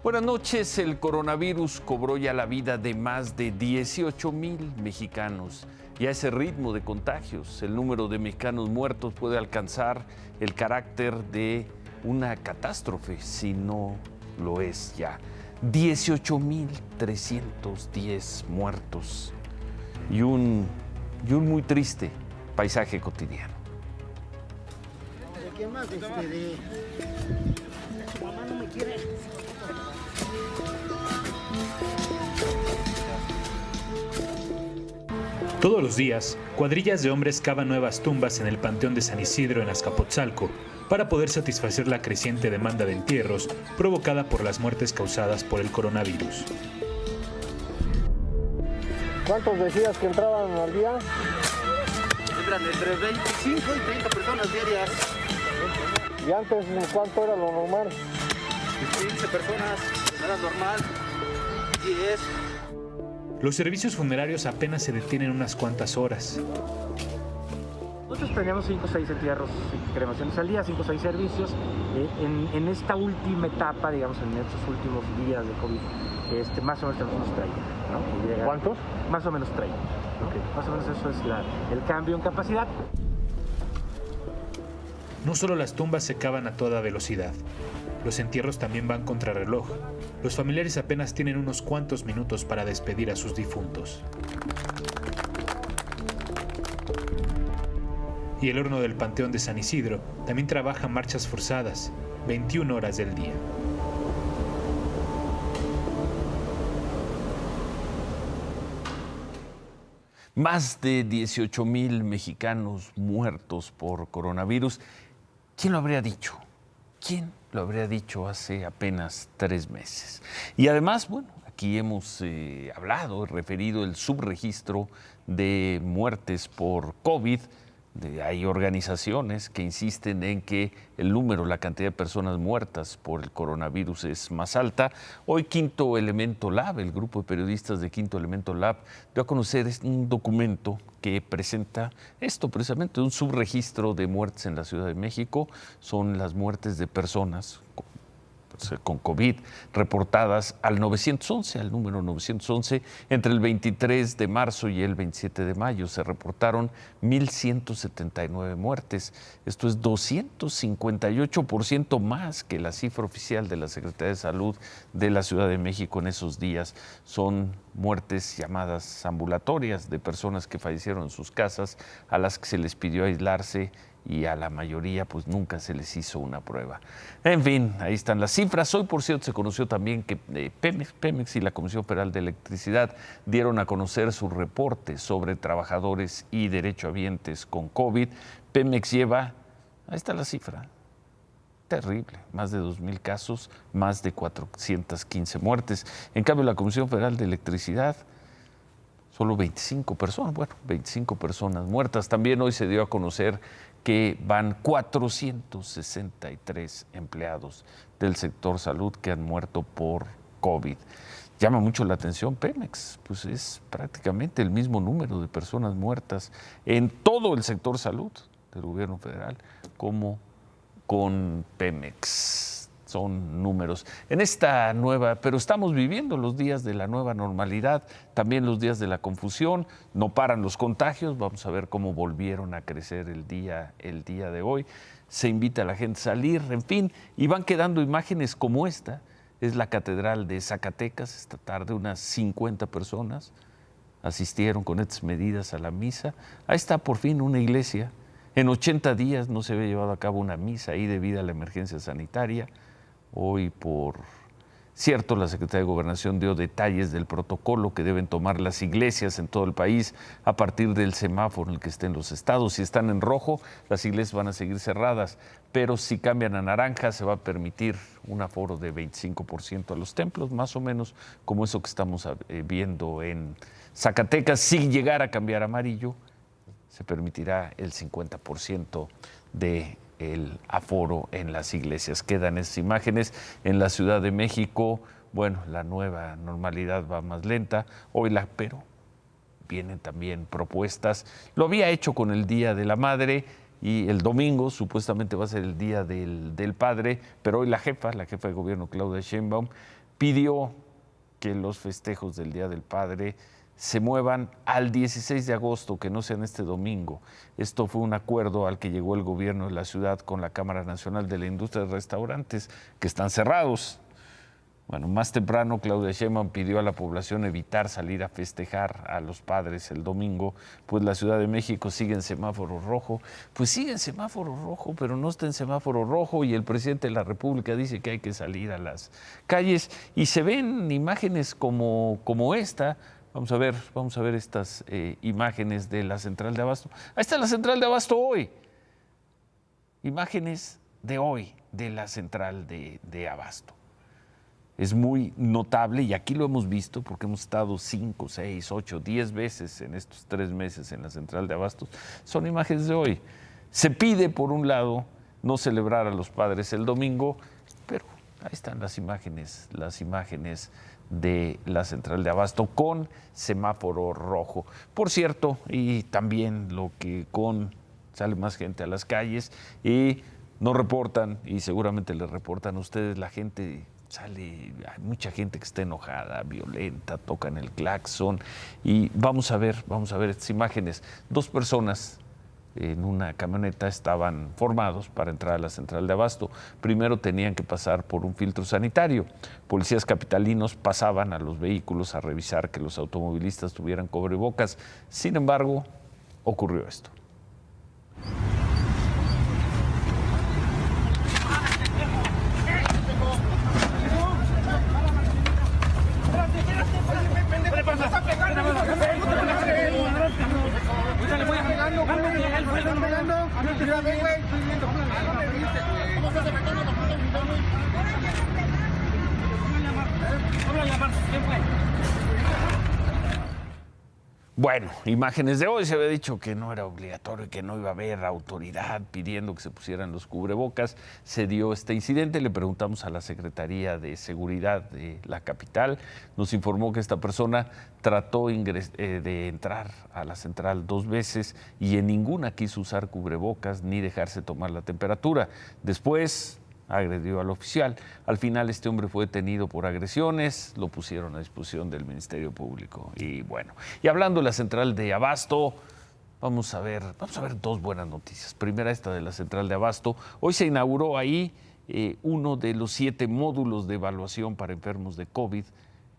Buenas noches. El coronavirus cobró ya la vida de más de 18,000 mexicanos. Y a ese ritmo de contagios, el número de mexicanos muertos puede alcanzar el carácter de una catástrofe, si no lo es ya. 18,310 muertos y un muy triste paisaje cotidiano. ¿Qué más? Su mamá no me quiere. Todos los días, cuadrillas de hombres cavan nuevas tumbas en el Panteón de San Isidro en Azcapotzalco para poder satisfacer la creciente demanda de entierros provocada por las muertes causadas por el coronavirus. ¿Cuántos decías que entraban al día? Entran entre 25 y 30 personas diarias. ¿Y antes cuánto era lo normal? 15 personas, era normal. 10. Los servicios funerarios apenas se detienen unas cuantas horas. Nosotros teníamos 5 o 6 entierros y cremaciones al día, 5 o 6 servicios. En esta última etapa, digamos, en estos últimos días de COVID, más o menos tenemos unos 30, ¿no? ¿Cuántos? Más o menos 30, ¿no? Okay. Más o menos eso es el cambio en capacidad. No solo las tumbas se cavan a toda velocidad, los entierros también van contrarreloj. Los familiares apenas tienen unos cuantos minutos para despedir a sus difuntos. Y el horno del Panteón de San Isidro también trabaja marchas forzadas, 21 horas del día. Más de 18,000 mexicanos muertos por coronavirus. ¿Quién lo habría dicho? ¿Quién lo habría dicho hace apenas 3 meses? Y además, bueno, aquí hemos referido el subregistro de muertes por COVID. Hay organizaciones que insisten en que el número, la cantidad de personas muertas por el coronavirus es más alta. Hoy Quinto Elemento Lab, el grupo de periodistas de Quinto Elemento Lab, dio a conocer un documento que presenta esto precisamente, un subregistro de muertes en la Ciudad de México. Son las muertes de personas con COVID reportadas al número 911, entre el 23 de marzo y el 27 de mayo. Se reportaron 1,179 muertes. Esto es 258% más que la cifra oficial de la Secretaría de Salud de la Ciudad de México en esos días. Son muertes llamadas ambulatorias de personas que fallecieron en sus casas, a las que se les pidió aislarse y a la mayoría pues nunca se les hizo una prueba. En fin, ahí están las cifras. Hoy, por cierto, se conoció también que Pemex y la Comisión Federal de Electricidad dieron a conocer su reporte sobre trabajadores y derechohabientes con COVID. Pemex lleva, ahí está la cifra, terrible, más de 2,000 casos, más de 415 muertes. En cambio, la Comisión Federal de Electricidad, solo 25 personas muertas. También hoy se dio a conocer que van 463 empleados del sector salud que han muerto por COVID. Llama mucho la atención Pemex, pues es prácticamente el mismo número de personas muertas en todo el sector salud del gobierno federal como con Pemex. Son números. Pero estamos viviendo los días de la nueva normalidad, también los días de la confusión, no paran los contagios, vamos a ver cómo volvieron a crecer el día de hoy. Se invita a la gente a salir, en fin, y van quedando imágenes como esta. Es la Catedral de Zacatecas. Esta tarde unas 50 personas asistieron con estas medidas a la misa. Ahí está por fin una iglesia. En 80 días no se había llevado a cabo una misa ahí debido a la emergencia sanitaria. Hoy, por cierto, la Secretaría de Gobernación dio detalles del protocolo que deben tomar las iglesias en todo el país a partir del semáforo en el que estén los estados. Si están en rojo, las iglesias van a seguir cerradas, pero si cambian a naranja, se va a permitir un aforo de 25% a los templos, más o menos como eso que estamos viendo en Zacatecas. Si llegara a cambiar a amarillo, se permitirá el 50% de el aforo en las iglesias. Quedan esas imágenes en la Ciudad de México. Bueno, la nueva normalidad va más lenta, pero vienen también propuestas. Lo había hecho con el Día de la Madre y el domingo supuestamente va a ser el Día del Padre, pero hoy la jefa de gobierno, Claudia Sheinbaum, pidió que los festejos del Día del Padre se muevan al 16 de agosto, que no sean este domingo. Esto fue un acuerdo al que llegó el gobierno de la ciudad con la Cámara Nacional de la Industria de Restaurantes, que están cerrados. Bueno, más temprano Claudia Sheinbaum pidió a la población evitar salir a festejar a los padres el domingo, pues la Ciudad de México sigue en semáforo rojo. Pues sigue en semáforo rojo, pero no está en semáforo rojo, y el presidente de la República dice que hay que salir a las calles, y se ven imágenes como esta. Vamos a ver estas imágenes de la central de Abasto. Ahí está la central de Abasto hoy. Imágenes de hoy de la central de Abasto. Es muy notable, y aquí lo hemos visto porque hemos estado 5, 6, 8, 10 veces en estos 3 meses en la central de Abastos. Son imágenes de hoy. Se pide, por un lado, no celebrar a los padres el domingo, pero ahí están las imágenes de la central de Abasto con semáforo rojo. Por cierto, y también sale más gente a las calles y nos reportan, y seguramente les reportan a ustedes, la gente hay mucha gente que está enojada, violenta, tocan el claxon, y vamos a ver estas imágenes. 2 personas en una camioneta estaban formados para entrar a la central de Abasto. Primero tenían que pasar por un filtro sanitario. Policías capitalinos pasaban a los vehículos a revisar que los automovilistas tuvieran cubrebocas. Sin embargo, ocurrió esto. Bueno, imágenes de hoy. Se había dicho que no era obligatorio, que no iba a haber autoridad pidiendo que se pusieran los cubrebocas. Se dio este incidente. Le preguntamos a la Secretaría de Seguridad de la capital. Nos informó que esta persona trató de entrar a la central 2 veces y en ninguna quiso usar cubrebocas ni dejarse tomar la temperatura. Después agredió al oficial. Al final este hombre fue detenido por agresiones, lo pusieron a disposición del Ministerio Público. Y bueno, y hablando de la central de Abasto, vamos a ver 2 buenas noticias. Primera, esta de la central de Abasto. Hoy se inauguró ahí uno de los 7 módulos de evaluación para enfermos de COVID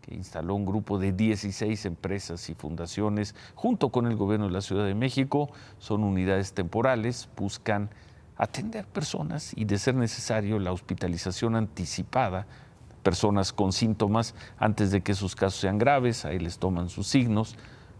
que instaló un grupo de 16 empresas y fundaciones junto con el gobierno de la Ciudad de México. Son unidades temporales, buscan atender personas y, de ser necesario, la hospitalización anticipada, personas con síntomas antes de que sus casos sean graves. Ahí les toman sus signos.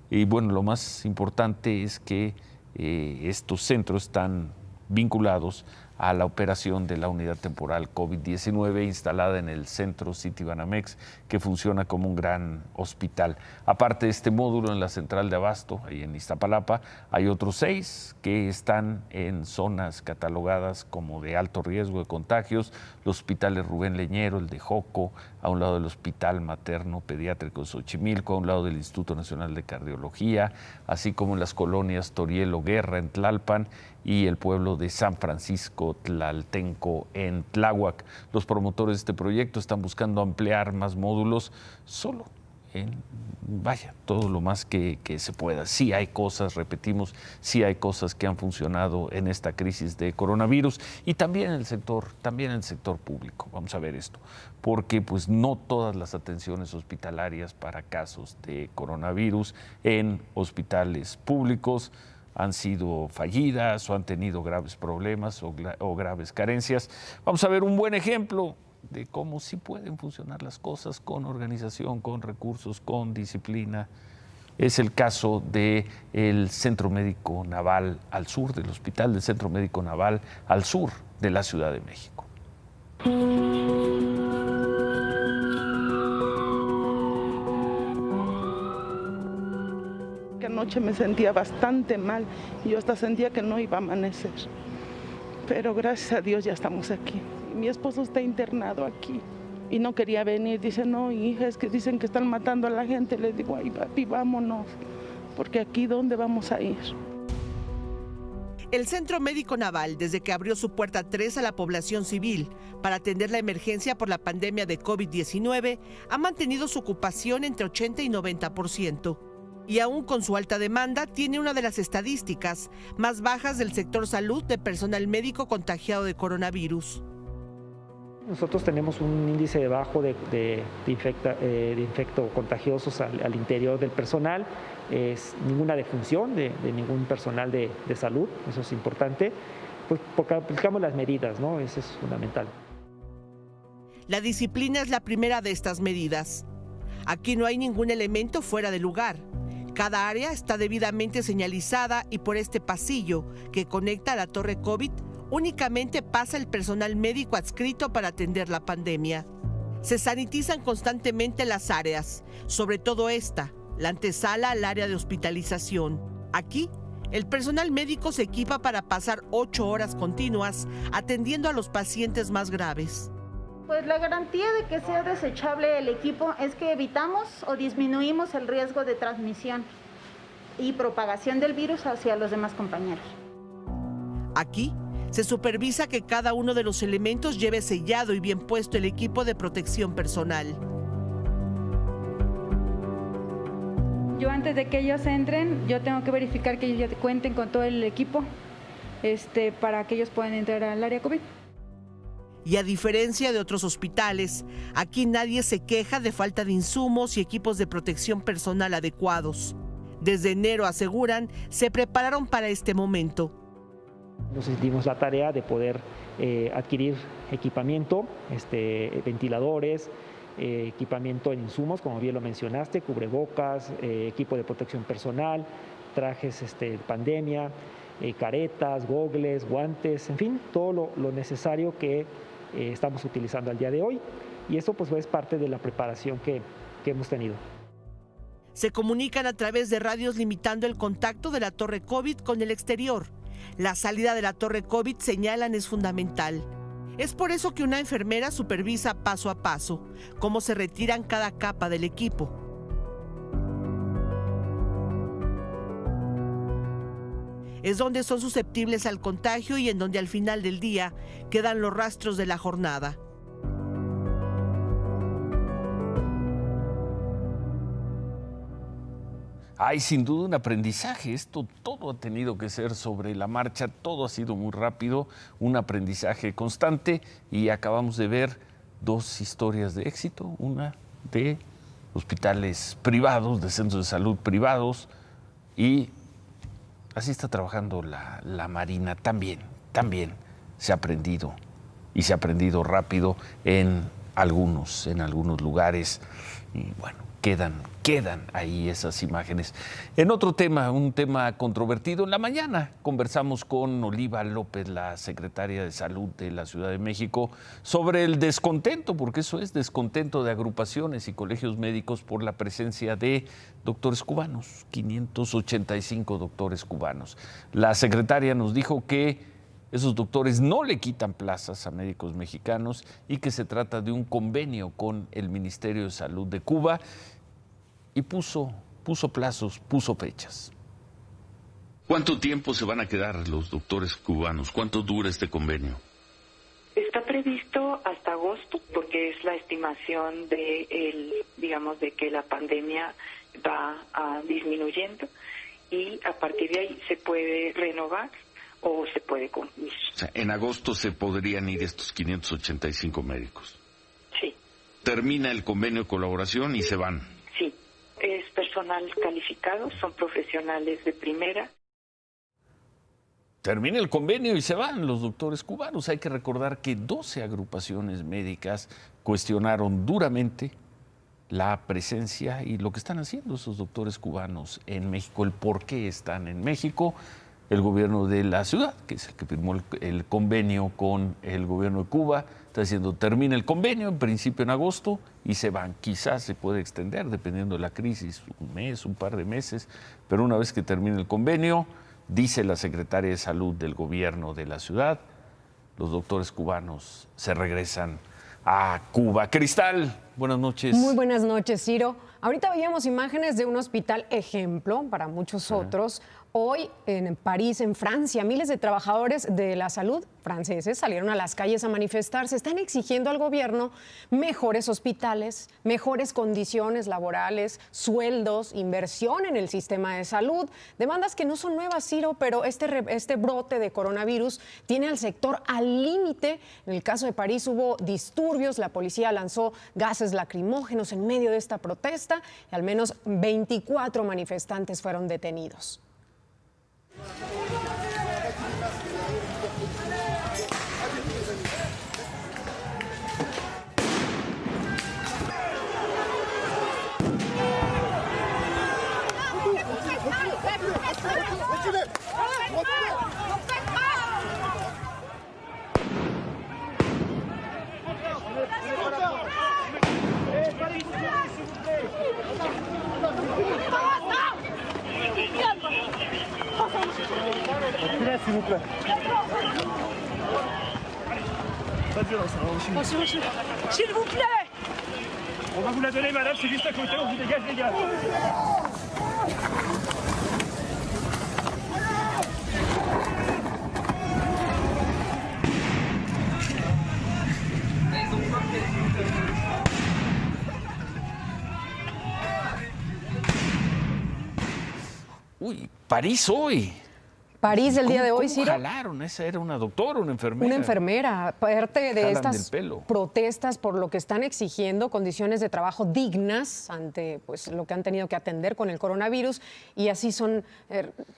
Y bueno, lo más importante es que estos centros están vinculados a la operación de la unidad temporal COVID-19 instalada en el centro Citibanamex, que funciona como un gran hospital. Aparte de este módulo en la central de Abasto, ahí en Iztapalapa, hay otros 6 que están en zonas catalogadas como de alto riesgo de contagios: los hospitales Rubén Leñero, el de Joco, a un lado del Hospital Materno Pediátrico de Xochimilco, a un lado del Instituto Nacional de Cardiología, así como en las colonias Torielo Guerra en Tlalpan y el pueblo de San Francisco Tlaltenco en Tláhuac. Los promotores de este proyecto están buscando ampliar más módulos solo todo lo más que se pueda. Sí hay cosas, repetimos, sí hay cosas que han funcionado en esta crisis de coronavirus, y también en el sector público. Vamos a ver esto, porque pues no todas las atenciones hospitalarias para casos de coronavirus en hospitales públicos han sido fallidas o han tenido graves problemas o graves carencias. Vamos a ver un buen ejemplo de cómo sí pueden funcionar las cosas con organización, con recursos, con disciplina. Es el caso del Centro Médico Naval al sur, del Hospital del Centro Médico Naval al sur de la Ciudad de México. Anoche me sentía bastante mal, yo hasta sentía que no iba a amanecer, pero gracias a Dios ya estamos aquí. Mi esposo está internado aquí y no quería venir. Dice, no, hija, es que dicen que están matando a la gente. Le digo, ay, papi, vámonos, porque aquí ¿dónde vamos a ir? El Centro Médico Naval, desde que abrió su puerta 3 a la población civil para atender la emergencia por la pandemia de COVID-19, ha mantenido su ocupación entre 80 y 90%. Y aún con su alta demanda, tiene una de las estadísticas más bajas del sector salud de personal médico contagiado de coronavirus. Nosotros tenemos un índice bajo de infectos contagiosos al interior del personal, ninguna defunción de ningún personal de salud, eso es importante, pues porque aplicamos las medidas, ¿no? Eso es fundamental. La disciplina es la primera de estas medidas. Aquí no hay ningún elemento fuera de lugar. Cada área está debidamente señalizada y por este pasillo que conecta a la torre COVID únicamente pasa el personal médico adscrito para atender la pandemia. Se sanitizan constantemente las áreas, sobre todo esta, la antesala al área de hospitalización. Aquí, el personal médico se equipa para pasar 8 horas continuas atendiendo a los pacientes más graves. Pues la garantía de que sea desechable el equipo es que evitamos o disminuimos el riesgo de transmisión y propagación del virus hacia los demás compañeros. Aquí se supervisa que cada uno de los elementos lleve sellado y bien puesto el equipo de protección personal. Yo antes de que ellos entren, yo tengo que verificar que ellos ya cuenten con todo el equipo para que ellos puedan entrar al área COVID. Y a diferencia de otros hospitales, aquí nadie se queja de falta de insumos y equipos de protección personal adecuados. Desde enero, aseguran, se prepararon para este momento. Nos dimos la tarea de poder adquirir equipamiento, ventiladores, equipamiento en insumos, como bien lo mencionaste, cubrebocas, equipo de protección personal, trajes de pandemia, caretas, gogles, guantes, en fin, todo lo necesario que estamos utilizando al día de hoy. Y esto pues es parte de la preparación que hemos tenido. Se comunican a través de radios limitando el contacto de la torre COVID con el exterior. La salida de la torre COVID, señalan, es fundamental. Es por eso que una enfermera supervisa paso a paso cómo se retiran cada capa del equipo. Es donde son susceptibles al contagio y en donde al final del día quedan los rastros de la jornada. Hay sin duda un aprendizaje, esto todo ha tenido que ser sobre la marcha, todo ha sido muy rápido, un aprendizaje constante y acabamos de ver 2 historias de éxito, una de hospitales privados, de centros de salud privados y así está trabajando la Marina también se ha aprendido y se ha aprendido rápido en algunos lugares y bueno, quedan ahí esas imágenes. En otro tema, un tema controvertido, en la mañana conversamos con Oliva López, la secretaria de Salud de la Ciudad de México, sobre el descontento, porque eso es descontento de agrupaciones y colegios médicos por la presencia de doctores cubanos, 585 doctores cubanos. La secretaria nos dijo que esos doctores no le quitan plazas a médicos mexicanos y que se trata de un convenio con el Ministerio de Salud de Cuba y puso plazos, puso fechas. ¿Cuánto tiempo se van a quedar los doctores cubanos? ¿Cuánto dura este convenio? Está previsto hasta agosto porque es la estimación de que la pandemia va disminuyendo y a partir de ahí se puede renovar o se puede concluir. O sea, en agosto se podrían ir estos 585 médicos. Sí. Termina el convenio de colaboración y se van. Sí, es personal calificado, son profesionales de primera. Termina el convenio y se van los doctores cubanos. Hay que recordar que 12 agrupaciones médicas cuestionaron duramente la presencia y lo que están haciendo esos doctores cubanos en México, el por qué están en México. El gobierno de la ciudad, que es el que firmó el convenio con el gobierno de Cuba, está diciendo termina el convenio, en principio en agosto, y se van. Quizás se puede extender, dependiendo de la crisis, un mes, un par de meses, pero una vez que termine el convenio, dice la secretaria de Salud del gobierno de la ciudad, los doctores cubanos se regresan a Cuba. Cristal, buenas noches. Muy buenas noches, Ciro. Ahorita veíamos imágenes de un hospital ejemplo para muchos otros, Hoy en París, en Francia, miles de trabajadores de la salud franceses salieron a las calles a manifestarse. Están exigiendo al gobierno mejores hospitales, mejores condiciones laborales, sueldos, inversión en el sistema de salud. Demandas que no son nuevas, Ciro, pero este brote de coronavirus tiene al sector al límite. En el caso de París hubo disturbios, la policía lanzó gases lacrimógenos en medio de esta protesta y al menos 24 manifestantes fueron detenidos. S'il vous plaît. Pas de violence, s'il vous plaît. On va vous la donner, madame, c'est juste à côté, on vous dégage les gars. Uy, París hoy. París el día de hoy, Ciro. Jalaron, esa era una doctora, una enfermera. Una enfermera, parte de estas del pelo. protestas por lo que están exigiendo condiciones de trabajo dignas ante pues lo que han tenido que atender con el coronavirus y así son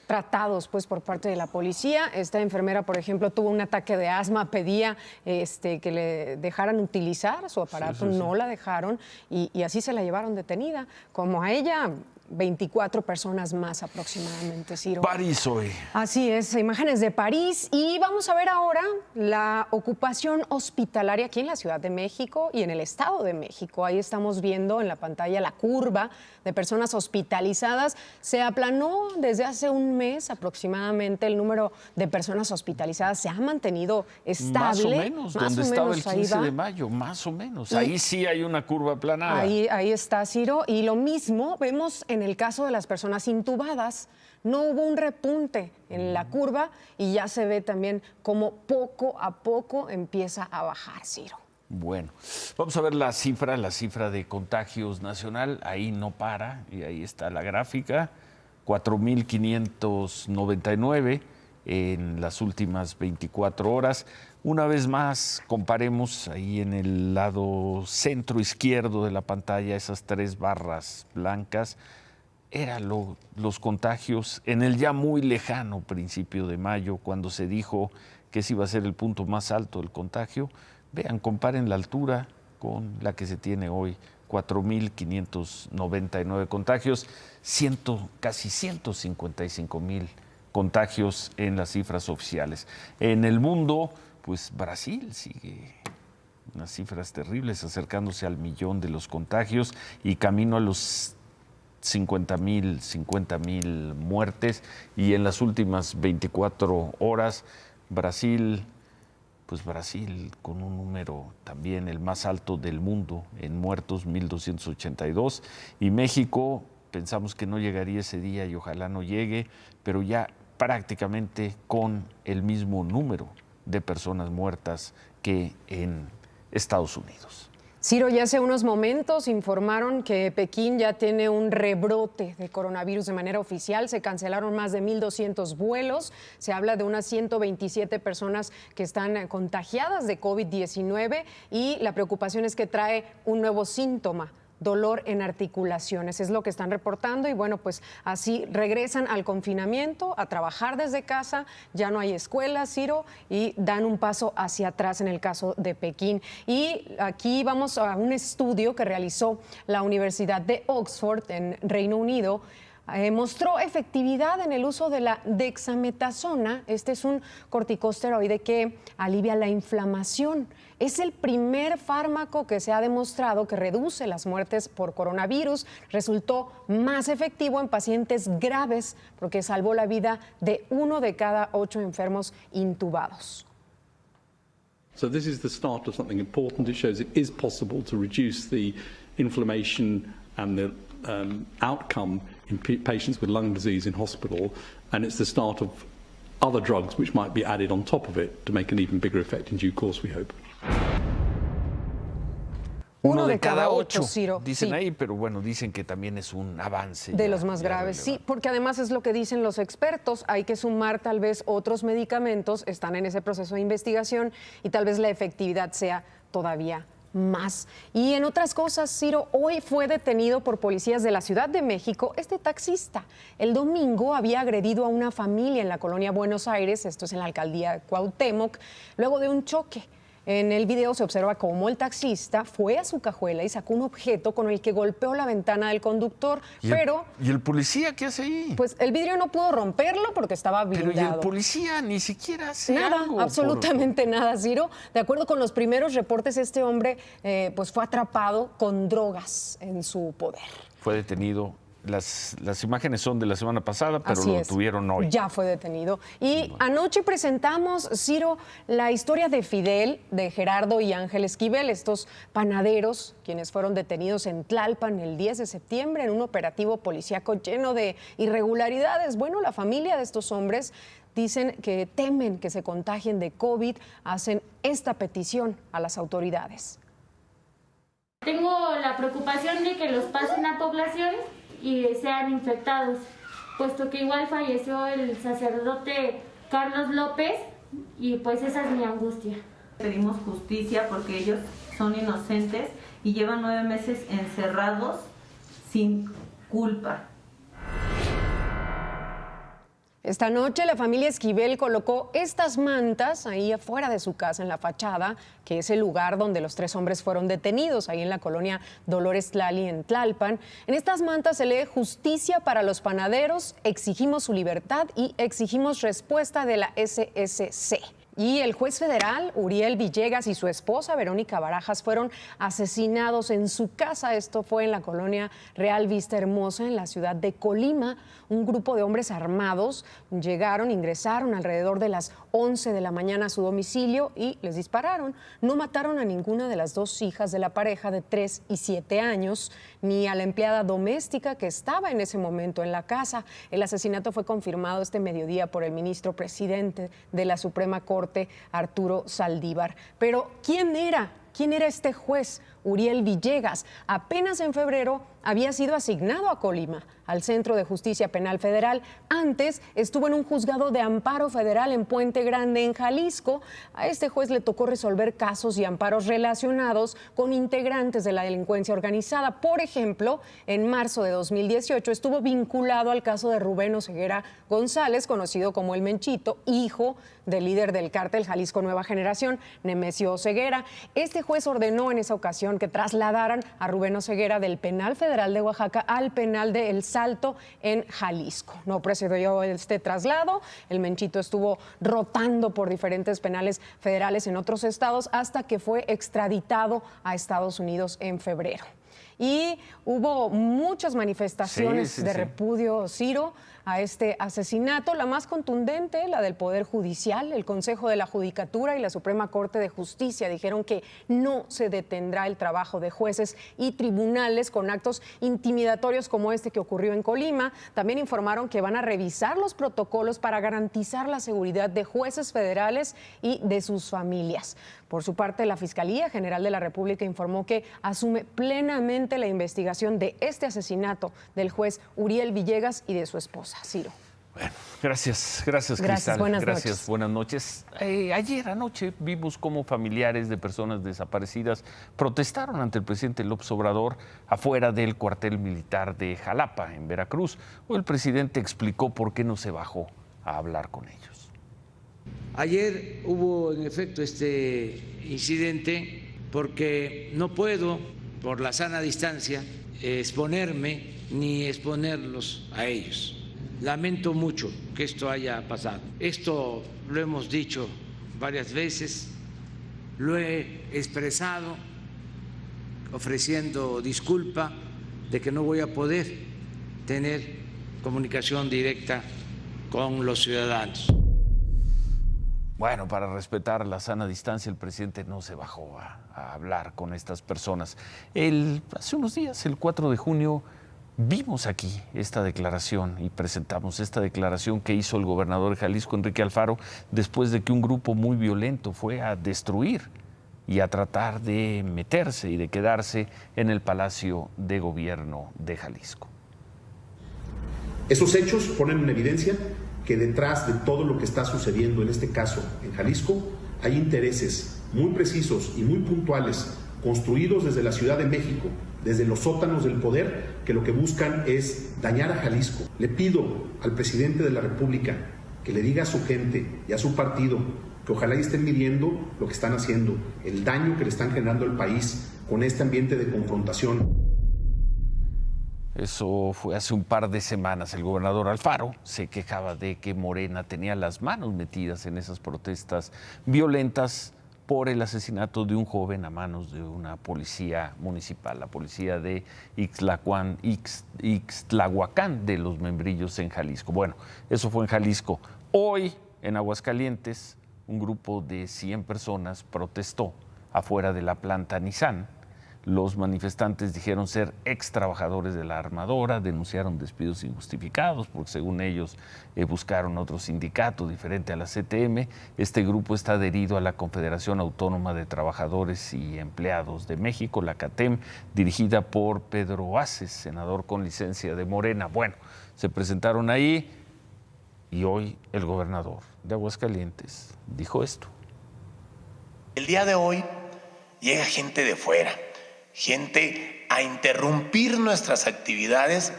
tratados pues por parte de la policía. Esta enfermera, por ejemplo, tuvo un ataque de asma, pedía que le dejaran utilizar su aparato, no la dejaron y así se la llevaron detenida. Como a ella, 24 personas más aproximadamente, Ciro. París hoy. Así es, imágenes de París. Y vamos a ver ahora la ocupación hospitalaria aquí en la Ciudad de México y en el Estado de México. Ahí estamos viendo en la pantalla la curva de personas hospitalizadas. Se aplanó desde hace un mes aproximadamente el número de personas hospitalizadas. Se ha mantenido estable. Más o menos, donde estaba el 15 de mayo, más o menos. Ahí sí hay una curva aplanada. Ahí está, Ciro. Y lo mismo vemos en el caso de las personas intubadas. No hubo un repunte en la curva y ya se ve también cómo poco a poco empieza a bajar, Ciro. Bueno, vamos a ver la cifra de contagios nacional. Ahí no para y ahí está la gráfica. 4,599 en las últimas 24 horas. Una vez más, comparemos ahí en el lado centro izquierdo de la pantalla esas 3 barras blancas. Eran los contagios en el ya muy lejano principio de mayo, cuando se dijo que ese iba a ser el punto más alto del contagio. Vean, comparen la altura con la que se tiene hoy, 4,599 contagios, casi 155,000 contagios en las cifras oficiales. En el mundo, pues Brasil sigue unas cifras terribles, acercándose al 1,000,000 de los contagios y camino a los 50,000 muertes. Y en las últimas 24 horas, Brasil con un número también el más alto del mundo en muertos, 1,282. Y México, pensamos que no llegaría ese día y ojalá no llegue, pero ya prácticamente con el mismo número de personas muertas que en Estados Unidos. Ciro, ya hace unos momentos informaron que Pekín ya tiene un rebrote de coronavirus de manera oficial. Se cancelaron más de 1,200 vuelos. Se habla de unas 127 personas que están contagiadas de COVID-19 y la preocupación es que trae un nuevo síntoma: dolor en articulaciones. Es lo que están reportando y bueno, pues así regresan al confinamiento, a trabajar desde casa. Ya no hay escuelas, Ciro, y dan un paso hacia atrás en el caso de Pekín. Y aquí vamos a un estudio que realizó la Universidad de Oxford en Reino Unido. Mostró efectividad en el uso de la dexametasona. Este es un corticosteroide que alivia la inflamación. Es el primer fármaco que se ha demostrado que reduce las muertes por coronavirus. Resultó más efectivo en pacientes graves porque salvó la vida de 1 de cada 8 enfermos intubados. So this is the start of something important. It shows it is possible to reduce the inflammation and the outcome in patients with lung disease in hospital and it's the start of other drugs which might be added on top of it to make an even bigger effect in due course, we hope. Uno de cada 8, Ciro. dicen Sí. ahí, pero bueno, dicen que también es un avance. De ya, los más ya graves, relevante. sí, porque además es lo que dicen los expertos, hay que sumar tal vez otros medicamentos, están en ese proceso de investigación y tal vez la efectividad sea todavía más. Y en otras cosas, Ciro, hoy fue detenido por policías de la Ciudad de México este taxista. El domingo había agredido a una familia en la colonia Buenos Aires, esto es en la alcaldía Cuauhtémoc, luego de un choque. En el video se observa cómo el taxista fue a su cajuela y sacó un objeto con el que golpeó la ventana del conductor, ¿Y el policía qué hace ahí? pues el vidrio no pudo romperlo porque estaba blindado. Pero ¿y el policía ni siquiera hace Nada, algo? absolutamente nada, Ciro. De acuerdo con los primeros reportes, este hombre pues fue atrapado con drogas en su poder. Fue detenido. Las imágenes son de la semana pasada, pero Así lo es. tuvieron hoy. Ya fue detenido. Y anoche presentamos, Ciro, la historia de Fidel, de Gerardo y Ángel Esquivel, estos panaderos, quienes fueron detenidos en Tlalpan el 10 de septiembre en un operativo policíaco lleno de irregularidades. Bueno, la familia de estos hombres dicen que temen que se contagien de COVID, hacen esta petición a las autoridades. Tengo la preocupación de que los pasen a población y sean infectados, puesto que igual falleció el sacerdote Carlos López y pues esa es mi angustia. Pedimos justicia porque ellos son inocentes y llevan 9 meses encerrados sin culpa. Esta noche la familia Esquivel colocó estas mantas ahí afuera de su casa en la fachada, que es el lugar donde los 3 hombres fueron detenidos, ahí en la colonia Dolores Tlali en Tlalpan. En estas mantas se lee justicia para los panaderos, exigimos su libertad y exigimos respuesta de la SSC. Y el juez federal, Uriel Villegas, y su esposa, Verónica Barajas, fueron asesinados en su casa. Esto fue en la colonia Real Vista Hermosa, en la ciudad de Colima. Un grupo de hombres armados ingresaron alrededor de las 11 de la mañana a su domicilio y les dispararon. No mataron a ninguna de las 2 hijas de la pareja de 3 y 7 años, ni a la empleada doméstica que estaba en ese momento en la casa. El asesinato fue confirmado este mediodía por el ministro presidente de la Suprema Corte, Arturo Saldívar. Pero ¿quién era? ¿Quién era este juez? Uriel Villegas. Apenas en febrero había sido asignado a Colima, al Centro de Justicia Penal Federal. Antes estuvo en un juzgado de amparo federal en Puente Grande, en Jalisco. A este juez le tocó resolver casos y amparos relacionados con integrantes de la delincuencia organizada. Por ejemplo, en marzo de 2018 estuvo vinculado al caso de Rubén Oseguera González, conocido como El Menchito, hijo del líder del cártel Jalisco Nueva Generación, Nemesio Oseguera. Este juez ordenó en esa ocasión que trasladaran a Rubén Oseguera del penal federal de Oaxaca al penal de El Salto en Jalisco. No procedió este traslado. El Menchito estuvo rotando por diferentes penales federales en otros estados hasta que fue extraditado a Estados Unidos en febrero. Y hubo muchas manifestaciones de repudio, Ciro, a este asesinato. La más contundente, la del Poder Judicial. El Consejo de la Judicatura y la Suprema Corte de Justicia dijeron que no se detendrá el trabajo de jueces y tribunales con actos intimidatorios como este que ocurrió en Colima. También informaron que van a revisar los protocolos para garantizar la seguridad de jueces federales y de sus familias. Por su parte, la Fiscalía General de la República informó que asume plenamente la investigación de este asesinato del juez Uriel Villegas y de su esposa, Ciro. Bueno, gracias Cristal. Buenas noches. Ayer anoche vimos cómo familiares de personas desaparecidas protestaron ante el presidente López Obrador afuera del cuartel militar de Jalapa, en Veracruz. Hoy el presidente explicó por qué no se bajó a hablar con ellos. Ayer hubo en efecto este incidente porque no puedo, por la sana distancia, exponerme ni exponerlos a ellos. Lamento mucho que esto haya pasado. Esto lo hemos dicho varias veces, lo he expresado ofreciendo disculpa de que no voy a poder tener comunicación directa con los ciudadanos. Bueno, para respetar la sana distancia, el presidente no se bajó a hablar con estas personas. Hace unos días, el 4 de junio, Vimos aquí esta declaración y presentamos esta declaración que hizo el gobernador de Jalisco, Enrique Alfaro, después de que un grupo muy violento fue a destruir y a tratar de meterse y de quedarse en el Palacio de Gobierno de Jalisco. Esos hechos ponen en evidencia que detrás de todo lo que está sucediendo en este caso en Jalisco hay intereses muy precisos y muy puntuales construidos desde la Ciudad de México, desde los sótanos del poder, que lo que buscan es dañar a Jalisco. Le pido al presidente de la República que le diga a su gente y a su partido que ojalá estén midiendo lo que están haciendo, el daño que le están generando al país con este ambiente de confrontación. Eso fue hace un par de semanas. El gobernador Alfaro se quejaba de que Morena tenía las manos metidas en esas protestas violentas por el asesinato de un joven a manos de una policía municipal, la policía de Ixtlahuacán de los Membrillos en Jalisco. Bueno, eso fue en Jalisco. Hoy, en Aguascalientes, un grupo de 100 personas protestó afuera de la planta Nissan. Los manifestantes dijeron ser ex trabajadores de la armadora, denunciaron despidos injustificados porque según ellos buscaron otro sindicato diferente a la CTM. Este grupo está adherido a la Confederación Autónoma de Trabajadores y Empleados de México, la CATEM, dirigida por Pedro Aces, senador con licencia de Morena. Bueno, se presentaron ahí y hoy el gobernador de Aguascalientes dijo esto. El día de hoy llega gente de fuera, gente a interrumpir nuestras actividades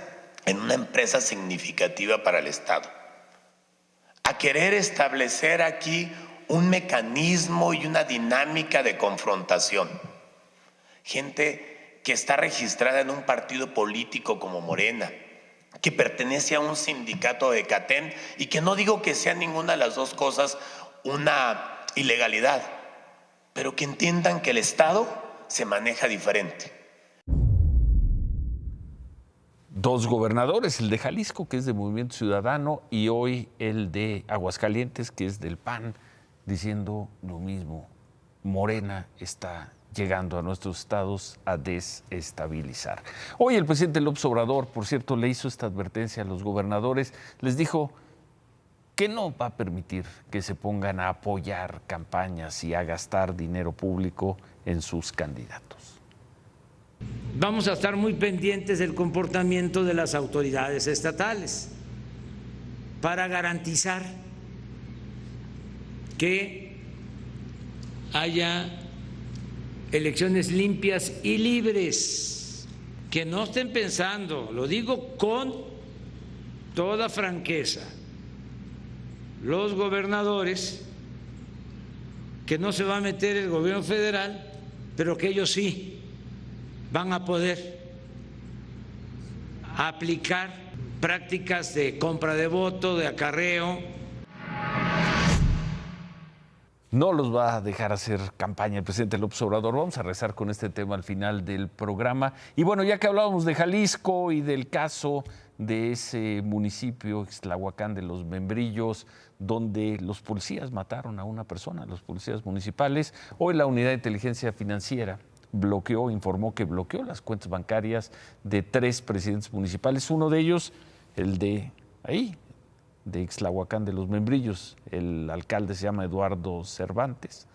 en una empresa significativa para el Estado, a querer establecer aquí un mecanismo y una dinámica de confrontación. Gente que está registrada en un partido político como Morena, que pertenece a un sindicato de CATEM y que no digo que sea ninguna de las dos cosas una ilegalidad, pero que entiendan que el Estado se maneja diferente. Dos gobernadores, el de Jalisco, que es de Movimiento Ciudadano, y hoy el de Aguascalientes, que es del PAN, diciendo lo mismo. Morena está llegando a nuestros estados a desestabilizar. Hoy el presidente López Obrador, por cierto, le hizo esta advertencia a los gobernadores, les dijo que no va a permitir que se pongan a apoyar campañas y a gastar dinero público en sus candidatos. Vamos a estar muy pendientes del comportamiento de las autoridades estatales para garantizar que haya elecciones limpias y libres, que no estén pensando, lo digo con toda franqueza, los gobernadores, que no se va a meter el gobierno federal, pero que ellos sí van a poder aplicar prácticas de compra de voto, de acarreo. No los va a dejar hacer campaña el presidente López Obrador. Vamos a rezar con este tema al final del programa. Y bueno, ya que hablábamos de Jalisco y del caso de ese municipio, Ixtlahuacán de los Membrillos, donde los policías mataron a una persona, los policías municipales, hoy la Unidad de Inteligencia Financiera informó que bloqueó las cuentas bancarias de 3 presidentes municipales, uno de ellos, el de ahí, de Ixtlahuacán de los Membrillos. El alcalde se llama Eduardo Cervantes.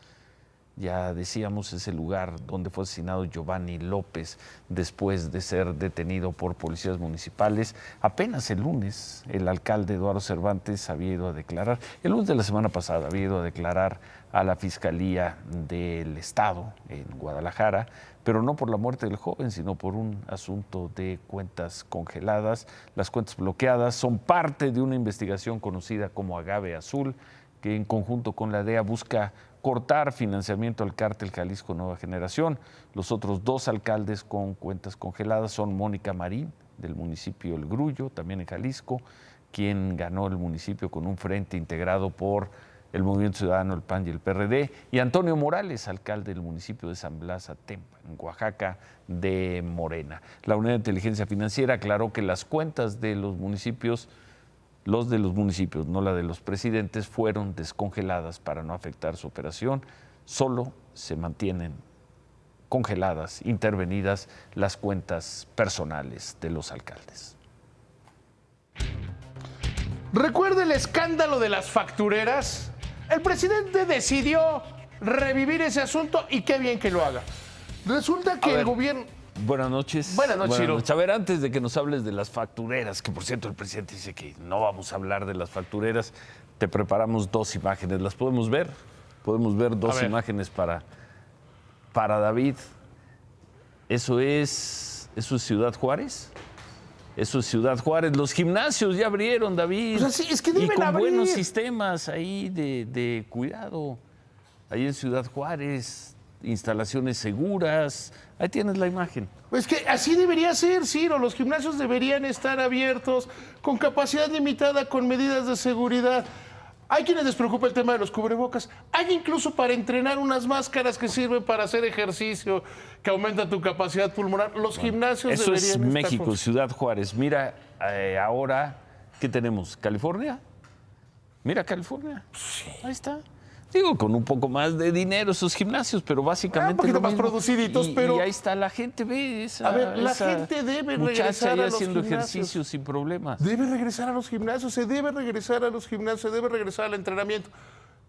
Ya decíamos, es el lugar donde fue asesinado Giovanni López después de ser detenido por policías municipales. Apenas el lunes el alcalde Eduardo Cervantes había ido a declarar, el lunes de la semana pasada había ido a declarar a la Fiscalía del Estado en Guadalajara, pero no por la muerte del joven, sino por un asunto de cuentas congeladas. Las cuentas bloqueadas son parte de una investigación conocida como Agave Azul, que en conjunto con la DEA busca cortar financiamiento al cártel Jalisco Nueva Generación. Los otros 2 alcaldes con cuentas congeladas son Mónica Marín, del municipio El Grullo, también en Jalisco, quien ganó el municipio con un frente integrado por el Movimiento Ciudadano, el PAN y el PRD, y Antonio Morales, alcalde del municipio de San Blas Atempa, en Oaxaca, de Morena. La Unidad de Inteligencia Financiera aclaró que las cuentas de los municipios, no la de los presidentes, fueron descongeladas para no afectar su operación. Solo se mantienen congeladas, intervenidas las cuentas personales de los alcaldes. ¿Recuerda el escándalo de las factureras? El presidente decidió revivir ese asunto y qué bien que lo haga. Resulta que el gobierno... Buenas noches. Buenas noches, Ciro. A ver, antes de que nos hables de las factureras, que por cierto el presidente dice que no vamos a hablar de las factureras, te preparamos 2 imágenes. ¿Las podemos ver? Podemos ver 2 imágenes para David. ¿Eso es Ciudad Juárez? Eso es Ciudad Juárez. Los gimnasios ya abrieron, David. Pues así, es que deben y con abrir. buenos sistemas ahí de cuidado. Ahí en Ciudad Juárez, instalaciones seguras. Ahí tienes la imagen. Pues que así debería ser, Ciro. Los gimnasios deberían estar abiertos, con capacidad limitada, con medidas de seguridad. Hay quienes les preocupa el tema de los cubrebocas. Hay incluso para entrenar unas máscaras que sirven para hacer ejercicio, que aumentan tu capacidad pulmonar. Los gimnasios eso deberían es estar... México, Ciudad Juárez. Mira, ahora, ¿qué tenemos? ¿California? Mira, California. Sí. Ahí está. Digo, con un poco más de dinero esos gimnasios, pero básicamente un poquito más produciditos, pero... Y ahí está, la gente ve esa... A ver, la gente debe regresar a los haciendo gimnasios. ejercicio sin problemas. Debe regresar a los gimnasios, se debe regresar a los gimnasios, se debe regresar al entrenamiento.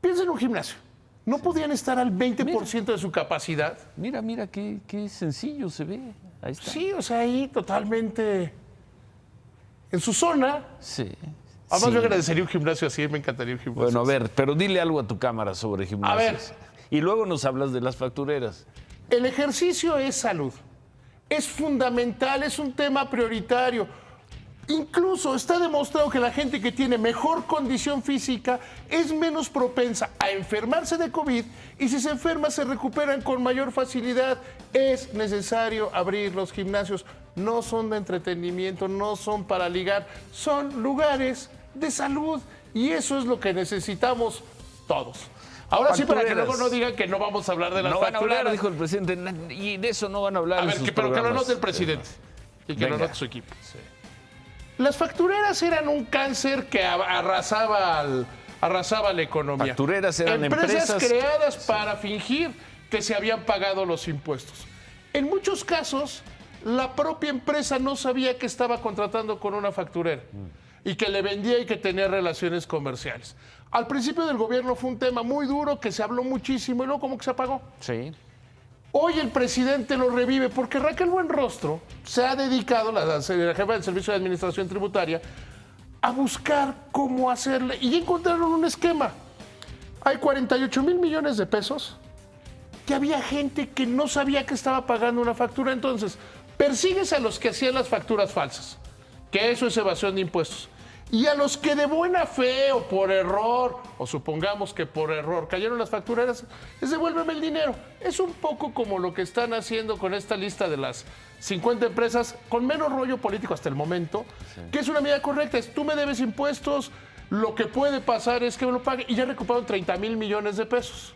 Piensa en un gimnasio. ¿No podían estar al 20% de su capacidad? Mira, qué sencillo se ve. Ahí está. Sí, o sea, ahí totalmente... En su zona... Sí. Además, yo agradecería un gimnasio así, me encantaría un gimnasio. Bueno, a ver, pero dile algo a tu cámara sobre gimnasios. A ver. Y luego nos hablas de las factureras. El ejercicio es salud. Es fundamental, es un tema prioritario. Incluso está demostrado que la gente que tiene mejor condición física es menos propensa a enfermarse de COVID y si se enferma se recuperan con mayor facilidad. Es necesario abrir los gimnasios. No son de entretenimiento, no son para ligar, son lugares de salud y eso es lo que necesitamos todos. Ahora sí, para que luego no digan que no vamos a hablar de las factureras. No van a hablar, dijo el presidente, y de eso no van a hablar. A ver, pero que lo anote el presidente y que lo anote su equipo. Sí. Las factureras eran un cáncer que arrasaba la economía. Factureras eran empresas creadas para fingir que se habían pagado los impuestos. En muchos casos, la propia empresa no sabía que estaba contratando con una facturera y que le vendía y que tenía relaciones comerciales. Al principio del gobierno fue un tema muy duro que se habló muchísimo y luego como que se apagó. Sí. Hoy el presidente lo revive porque Raquel Buenrostro se ha dedicado, la jefa del Servicio de Administración Tributaria, a buscar cómo hacerle y encontraron un esquema. Hay 48,000 millones de pesos que había gente que no sabía que estaba pagando una factura. Entonces, persigues a los que hacían las facturas falsas, que eso es evasión de impuestos. Y a los que de buena fe o por error, o supongamos que por error cayeron las factureras, les devuélveme el dinero. Es un poco como lo que están haciendo con esta lista de las 50 empresas, con menos rollo político hasta el momento, que es una medida correcta. Es tú me debes impuestos, lo que puede pasar es que me lo pague, y ya recuperaron 30,000 millones de pesos.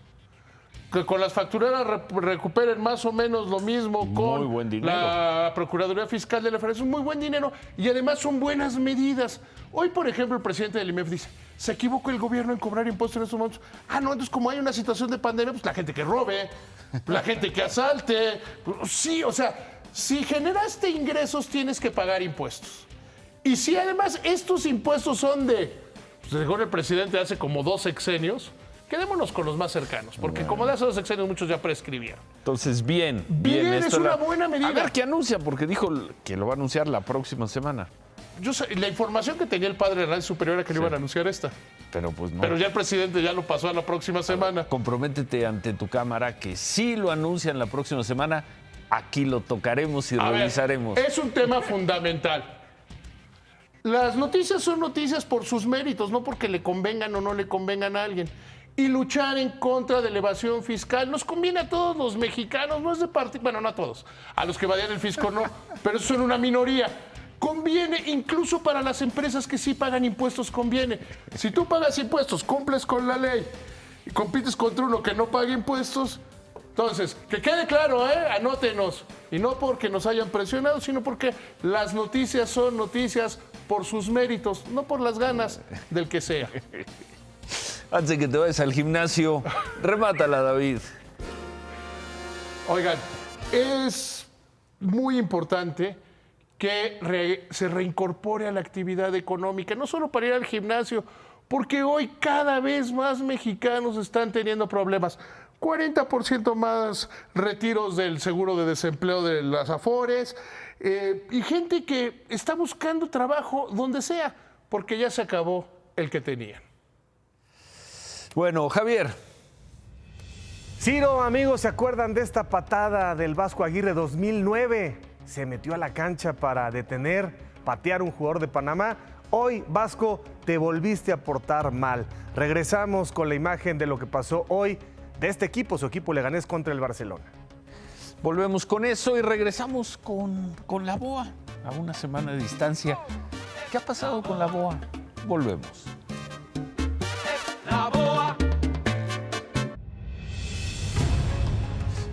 Que con las factureras recuperen más o menos lo mismo con la Procuraduría Fiscal de la Federación. Es muy buen dinero y además son buenas medidas. Hoy, por ejemplo, el presidente del IMEF dice, ¿se equivocó el gobierno en cobrar impuestos en estos momentos? Ah, no, entonces como hay una situación de pandemia, pues la gente que robe, la gente que asalte. Sí, o sea, si generaste ingresos tienes que pagar impuestos. Y si además estos impuestos son según el presidente, hace como 2 sexenios, quedémonos con los más cercanos, porque como de hace 2 sexenios muchos ya prescribieron. Entonces, bien. Es una buena medida. A ver qué anuncia, porque dijo que lo va a anunciar la próxima semana. Yo sé, la información que tenía el padre de la superior era que le iban a anunciar esta. Pero pues no. Pero ya el presidente ya lo pasó a la próxima semana. Comprométete ante tu cámara que si lo anuncian la próxima semana, aquí lo tocaremos y revisaremos. Es un tema fundamental. Las noticias son noticias por sus méritos, no porque le convengan o no le convengan a alguien. Y luchar en contra de la evasión fiscal nos conviene a todos los mexicanos, no es de partido, bueno, no a todos, a los que evadían el fisco no, pero son una minoría. Conviene incluso para las empresas que sí pagan impuestos, conviene. Si tú pagas impuestos, cumples con la ley y compites contra uno que no paga impuestos, entonces, que quede claro, anótenos. Y no porque nos hayan presionado, sino porque las noticias son noticias por sus méritos, no por las ganas del que sea. Antes de que te vayas al gimnasio, remátala, David. Oigan, Es muy importante que se reincorpore a la actividad económica, no solo para ir al gimnasio, porque hoy cada vez más mexicanos están teniendo problemas. 40% más retiros del seguro de desempleo de las Afores y gente que está buscando trabajo donde sea, porque ya se acabó el que tenían. Bueno, Javier. Ciro, amigos, ¿se acuerdan de esta patada del Vasco Aguirre 2009? Se metió a la cancha para patear un jugador de Panamá. Hoy, Vasco, te volviste a portar mal. Regresamos con la imagen de lo que pasó hoy de este equipo, su equipo Leganés contra el Barcelona. Volvemos con eso y regresamos con la BOA a una semana de distancia. ¿Qué ha pasado con la BOA? Volvemos. La BOA.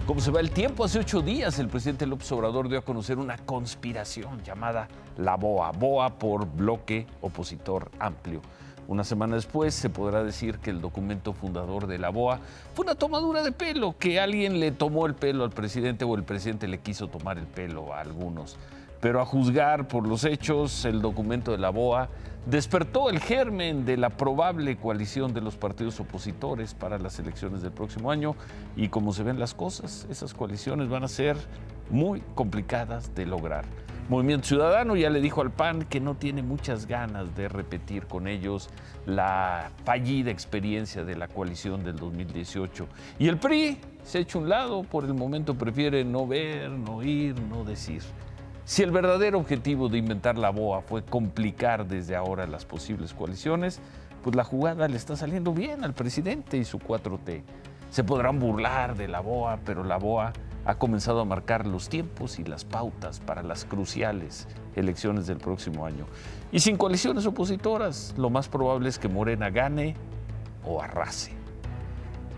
Como se va el tiempo, hace 8 días el presidente López Obrador dio a conocer una conspiración llamada la BOA, BOA por Bloque Opositor Amplio. Una semana después se podrá decir que el documento fundador de la BOA fue una tomadura de pelo, que alguien le tomó el pelo al presidente o el presidente le quiso tomar el pelo a algunos. Pero a juzgar por los hechos, el documento de la BOA despertó el germen de la probable coalición de los partidos opositores para las elecciones del próximo año y como se ven las cosas, esas coaliciones van a ser muy complicadas de lograr. Movimiento Ciudadano ya le dijo al PAN que no tiene muchas ganas de repetir con ellos la fallida experiencia de la coalición del 2018. Y el PRI se ha hecho a un lado, por el momento prefiere no ver, no oír, no decir. Si el verdadero objetivo de inventar la BOA fue complicar desde ahora las posibles coaliciones, pues la jugada le está saliendo bien al presidente y su 4T. Se podrán burlar de la BOA, pero la BOA ha comenzado a marcar los tiempos y las pautas para las cruciales elecciones del próximo año. Y sin coaliciones opositoras, lo más probable es que Morena gane o arrase.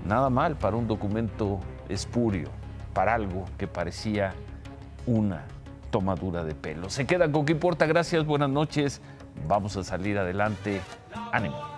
Nada mal para un documento espurio, para algo que parecía una tomadura de pelo. Se quedan con ¿Qué importa? Gracias, buenas noches. Vamos a salir adelante. Ánimo.